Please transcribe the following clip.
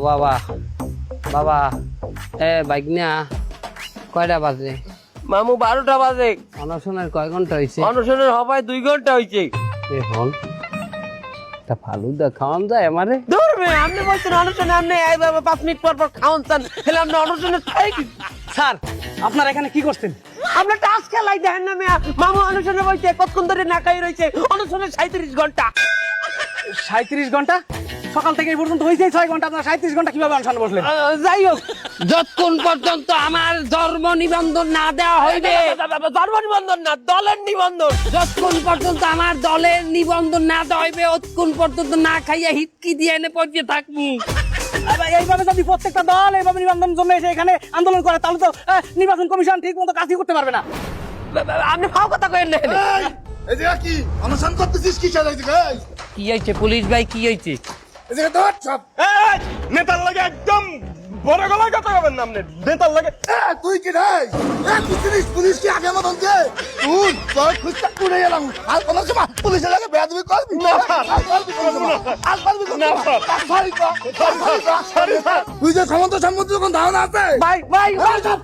বাবা বাবা এ বাইকনা কয়টা বাজে? মামু 12টা বাজে। অনশনের কয় ঘন্টা হয়েছে? অনশনের হবায় 2 ঘন্টা হয়েছে। এখন তা ফালুদা খাওয়ান যায় আমারে? দূর মে আপনি বলছেন অনশনে, আপনি 5 মিনিট পর পর খাওয়ান চান, তাহলে আপনি অনশনে খাই কি? স্যার আপনারা এখানে কি করছেন? আপনি টাস খেলাই দেখেন না মিয়া? মামু অনশনে বইছে, কতক্ষণ ধরে না খাই রয়েছে, অনশনে 37 ঘন্টা। 37 ঘন্টা? সকাল থেকে এই পর্যন্ত হয়েছে 6 ঘন্টা, আপনারা 37 ঘন্টা কিভাবে অনশনে বসলেন? যাই হোক, যতক্ষণ পর্যন্ত আমার ধর্ম নিবন্ধন না দেওয়া হইবে, ধর্ম নিবন্ধন না, দলের নিবন্ধন। যতক্ষণ পর্যন্ত আমার দলের নিবন্ধন না দেওয়া হইবে, অতক্ষণ পর্যন্ত না খাইয়া হিটকি দিয়ে এনে পড়ে থাকবি। এইভাবে যদি প্রত্যেকটা দল এইভাবে নিবন্ধনের জন্য এসে এখানে আন্দোলন করে, তাহলে তো নির্বাচন কমিশন ঠিক মতো কাজই করতে পারবে না। আপনি ফাও কথা কইেন না। এই জায়গা কি অনশন করতেছিস কি চালাই দিকে? কি হয়েছে পুলিশ ভাই, কি হয়েছে? এই জায়গা ধর সব। নেতার লাগে একদম বড় গলায় কথা বলবেন না আপনি। নেতার লাগে তুই কি রে? পুলিশ কি আগে মতন কে? তুই তোর খুঁজটা পুড়ে গেলাম। আর কোন সময় পুলিশের লাগে বেয়াদবি করবি না? আর পারবি না? তুই যে ক্ষমতা সম্বন্ধে যখন ধারণা আছে ভাই ভাই চল